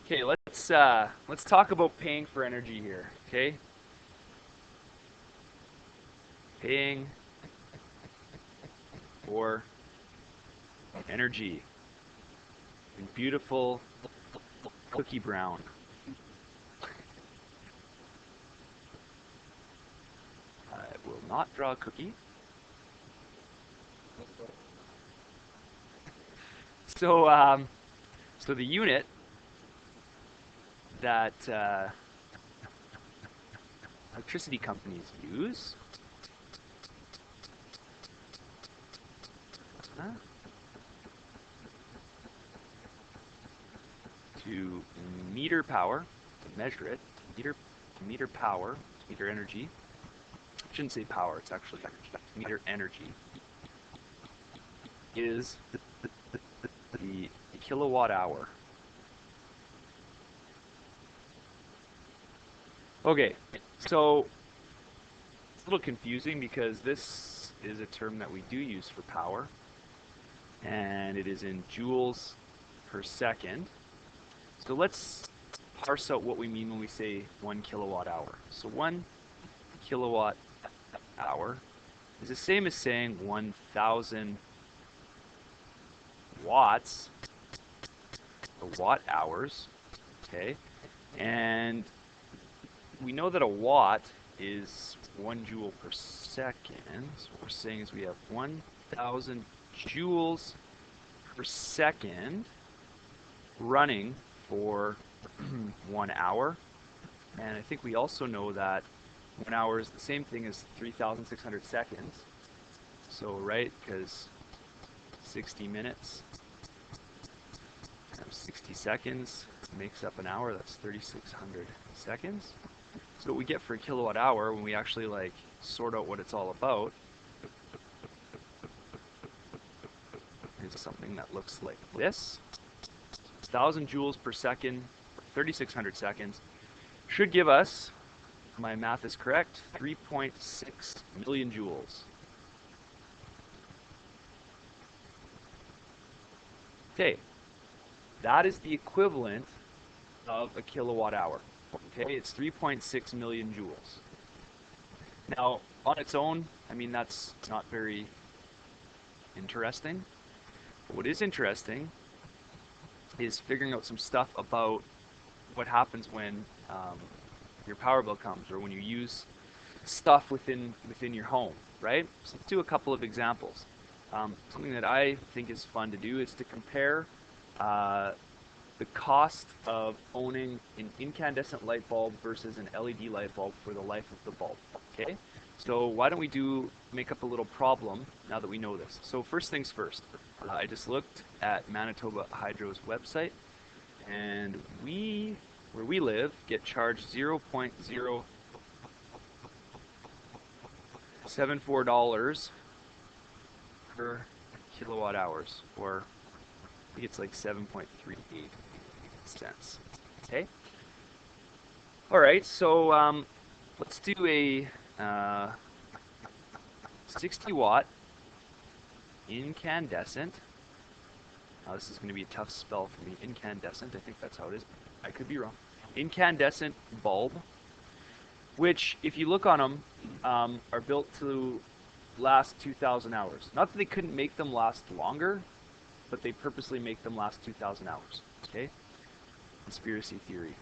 Okay, let's talk about paying for energy here. Okay, paying for energy in beautiful cookie brown. I will not draw a cookie. So, so the unit that electricity companies use to meter power, to measure it, meter power, meter energy. I shouldn't say power, it's actually meter energy, is the kilowatt hour. Okay, so it's a little confusing because this is a term that we do use for power, and it is in joules per second. So let's parse out what we mean when we say 1 kilowatt hour. So 1 kilowatt hour is the same as saying 1,000 watts, or watt hours, okay? And we know that a watt is 1 joule per second. So what we're saying is we have 1,000 joules per second running for 1 hour. And I think we also know that 1 hour is the same thing as 3,600 seconds. So, right, because 60 minutes times 60 seconds makes up an hour. That's 3,600 seconds. So what we get for a kilowatt hour when we actually like sort out what it's all about is something that looks like this. 1,000 joules per second, 3,600 seconds, should give us, if my math is correct, 3.6 million joules. Okay, that is the equivalent of a kilowatt hour. Okay, it's 3.6 million joules. Now, on its own, I mean, that's not very interesting. But what is interesting is figuring out some stuff about what happens when your power bill comes, or when you use stuff within your home, right? So let's do a couple of examples. Something that I think is fun to do is to compare the cost of owning an incandescent light bulb versus an LED light bulb for the life of the bulb. Okay, so why don't we make up a little problem now that we know this. So first things first, I just looked at Manitoba Hydro's website, and where we live, get charged $0.074 per kilowatt hours, or I think it's like 7.38 cents. Okay. All right. So let's do a 60 watt incandescent. Now this is going to be a tough spell for me. Incandescent. I think that's how it is. I could be wrong. Incandescent bulb, which, if you look on them, are built to last 2,000 hours. Not that they couldn't make them last longer, but they purposely make them last 2,000 hours. Okay? Conspiracy theory.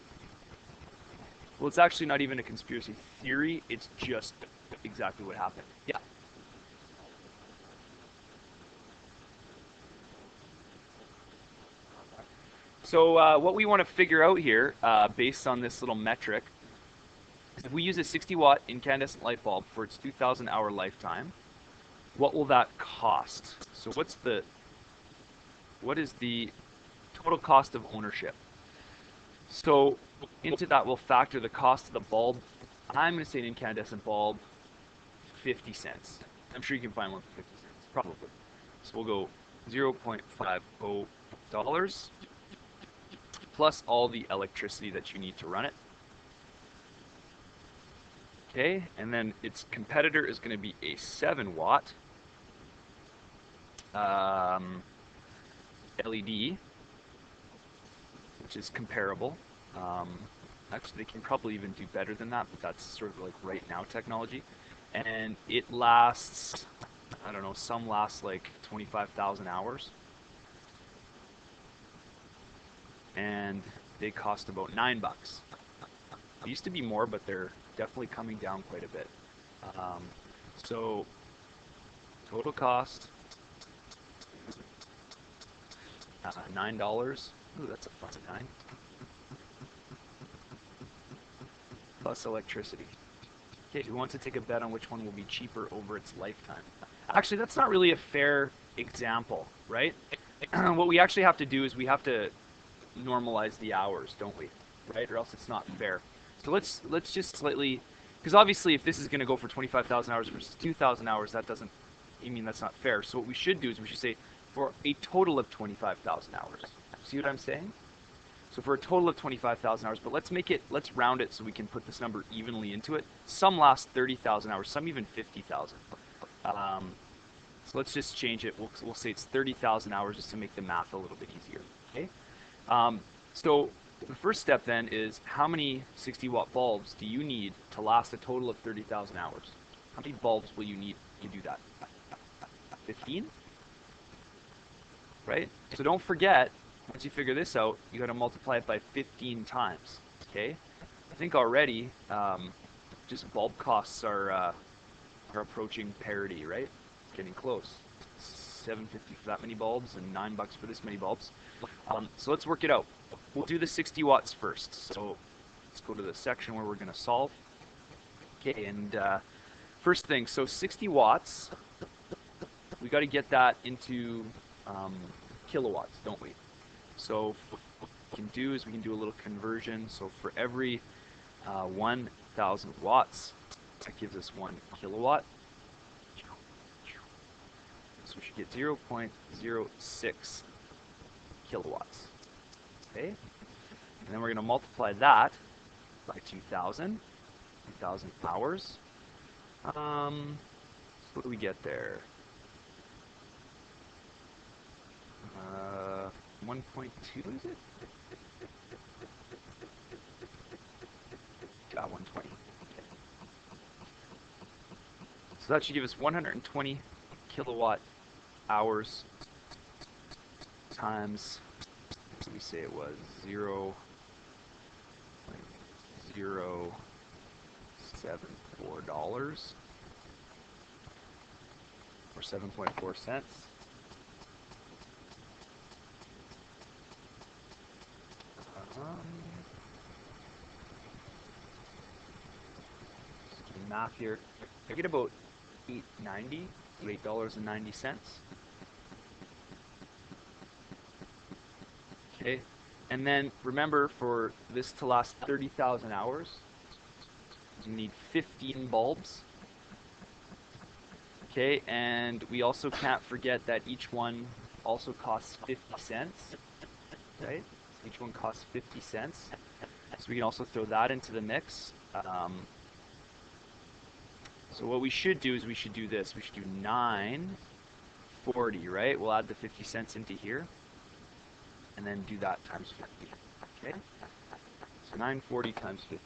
Well, it's actually not even a conspiracy theory. It's just exactly what happened. Yeah. So what we want to figure out here, based on this little metric, is if we use a 60 watt incandescent light bulb for its 2,000 hour lifetime, what will that cost? So what is the total cost of ownership? So into that we'll factor the cost of the bulb. I'm going to say an incandescent bulb, 50 cents. I'm sure you can find one for 50 cents, probably. So we'll go $0.50 plus all the electricity that you need to run it. Okay, and then its competitor is going to be a 7 watt LED, which is comparable. Actually, they can probably even do better than that, but that's sort of like right now technology. And it lasts, I don't know, some last like 25,000 hours. And they cost about $9. It used to be more, but they're definitely coming down quite a bit. So total cost, $9. Ooh, that's a fun time. Plus electricity. Okay, who wants to take a bet on which one will be cheaper over its lifetime? Actually, that's not really a fair example, right? What we actually have to do is we have to normalize the hours, don't we? Right? Or else it's not fair. So let's just slightly, because obviously if this is going to go for 25,000 hours versus 2,000 hours, that doesn't, I mean, that's not fair. So what we should do is we should say for a total of 25,000 hours. See what I'm saying? So for a total of 25,000 hours, but let's round it so we can put this number evenly into it. Some last 30,000 hours, some even 50,000. So let's just change it. We'll say it's 30,000 hours just to make the math a little bit easier. Okay. So the first step then is how many 60-watt bulbs do you need to last a total of 30,000 hours? How many bulbs will you need to do that? 15? Right? So don't forget, once you figure this out, you got to multiply it by 15 times. Okay? I think already just bulb costs are approaching parity, right? It's getting close. $7.50 for that many bulbs and $9 for this many bulbs. So let's work it out. We'll do the 60 watts first. So let's go to the section where we're going to solve. Okay, and first thing, so 60 watts, we got to get that into kilowatts, don't we? So what we can do is we can do a little conversion. So for every 1,000 watts, that gives us 1 kilowatt. So we should get 0.06 kilowatts. Okay? And then we're going to multiply that by 2,000 hours. So what do we get there? 1.2 is it? Got 120. Okay. So that should give us 120 kilowatt hours times, we say it was 0.074 dollars or 7.4 cents. Just doing math here. I get about $8.90, $8.90. Okay, and then remember, for this to last 30,000 hours, you need 15 bulbs. Okay, and we also can't forget that each one also costs 50 cents, right? So each one costs 50 cents. So we can also throw that into the mix. So what we should do is we should do this. We should do 940, right? We'll add the 50 cents into here, and then do that times 50. Okay? So 940 times 50.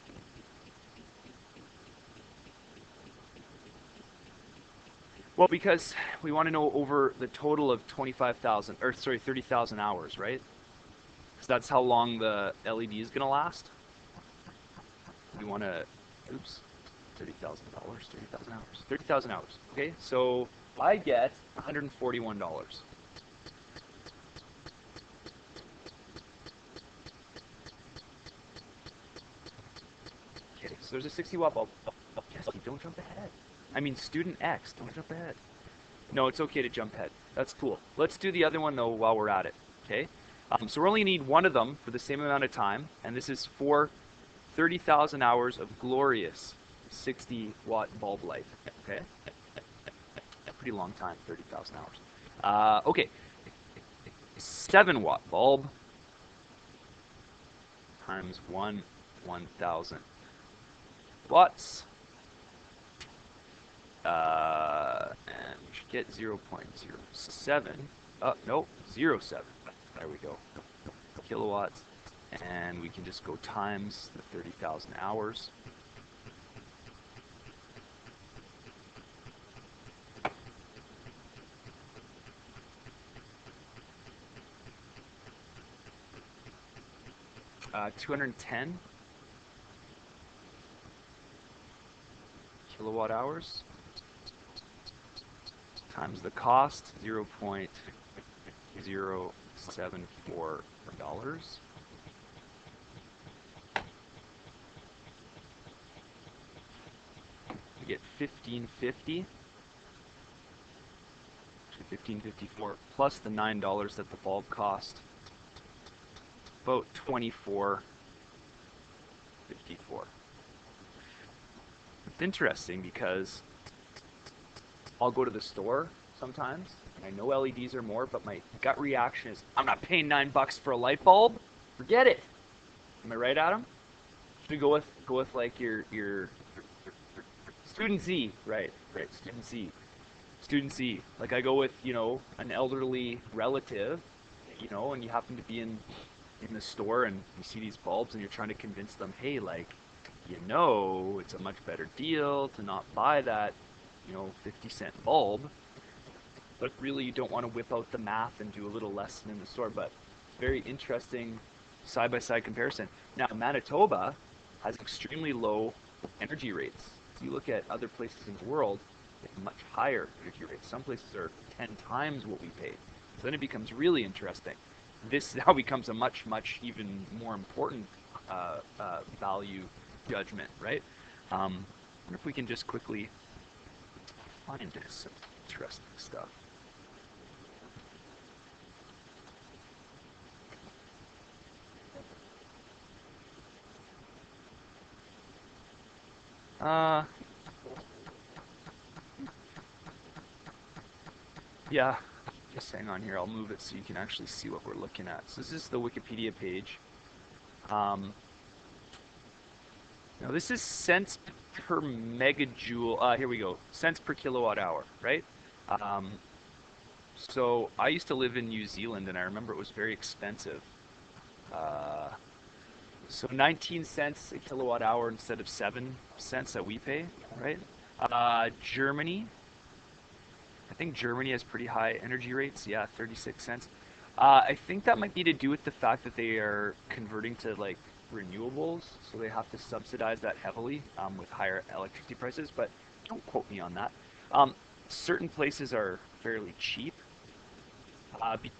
Well, because we want to know over the total of 30,000 hours, right? Because that's how long the LED is going to last. We want to, oops, $30,000, 30,000 hours, 30,000 hours. Okay, so I get $141. Okay, so there's a 60-watt bulb. Yes, don't jump ahead. I mean, student X, don't jump ahead. No, it's okay to jump ahead. That's cool. Let's do the other one, though, while we're at it. Okay? So we only need one of them for the same amount of time, and this is for 30,000 hours of glorious 60-watt bulb life. Okay? Pretty long time, 30,000 hours. Okay. 7-watt bulb times 1,000 watts. And we should get 0.07. Oh, no, 0.07. There we go. Kilowatts And we can just go times the 30,000 hours. Uh, 210 kilowatt hours times the cost, $0.074. We get 1550, 1554 plus the $9 that the bulb cost, about 2454. It's interesting because I'll go to the store sometimes, and I know LEDs are more, but my gut reaction is, I'm not paying $9 for a light bulb. Forget it. Am I right, Adam? Should we go with like your Student Z, right, Student Z. Student Z. Like I go with, an elderly relative, and you happen to be in the store and you see these bulbs and you're trying to convince them, hey, like, it's a much better deal to not buy that, 50-cent bulb. But really you don't want to whip out the math and do a little lesson in the store. But very interesting side-by-side comparison. Now, Manitoba has extremely low energy rates. If you look at other places in the world, they have much higher energy rates. Some places are 10 times what we pay. So then it becomes really interesting. This now becomes a much, much even more important value judgment, right? I wonder if we can just quickly find some interesting stuff. Yeah, just hang on here. I'll move it so you can actually see what we're looking at. So this is the Wikipedia page. Now this is cents per megajoule. Here we go. Cents per kilowatt hour, right? So I used to live in New Zealand, and I remember it was very expensive. So 19 cents a kilowatt hour instead of 7 cents that we pay, right? Germany. I think Germany has pretty high energy rates. Yeah, 36 cents. I think that might be to do with the fact that they are converting to like renewables, so they have to subsidize that heavily with higher electricity prices. But don't quote me on that. Certain places are fairly cheap.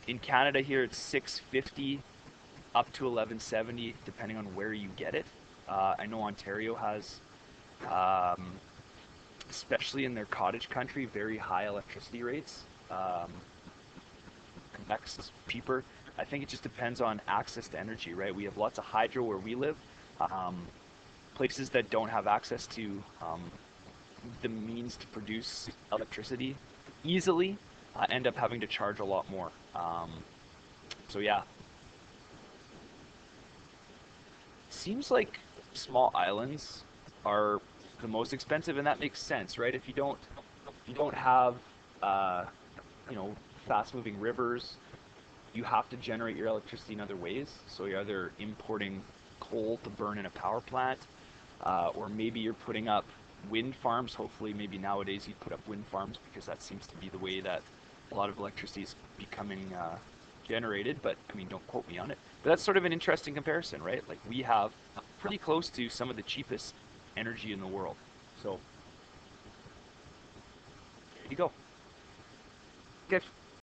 In Canada here, it's 6.50 up to 11.70, depending on where you get it. I know Ontario has, especially in their cottage country, very high electricity rates. Quebec's is cheaper. I think it just depends on access to energy, right? We have lots of hydro where we live. Places that don't have access to the means to produce electricity easily end up having to charge a lot more. So yeah, seems like small islands are the most expensive, and that makes sense, right? If you don't have fast-moving rivers, you have to generate your electricity in other ways. So you're either importing coal to burn in a power plant, or maybe you're putting up wind farms. Hopefully, maybe nowadays you put up wind farms because that seems to be the way that a lot of electricity is becoming generated. But I mean, don't quote me on it. But that's sort of an interesting comparison, right? Like we have pretty close to some of the cheapest energy in the world. So there you go. Okay.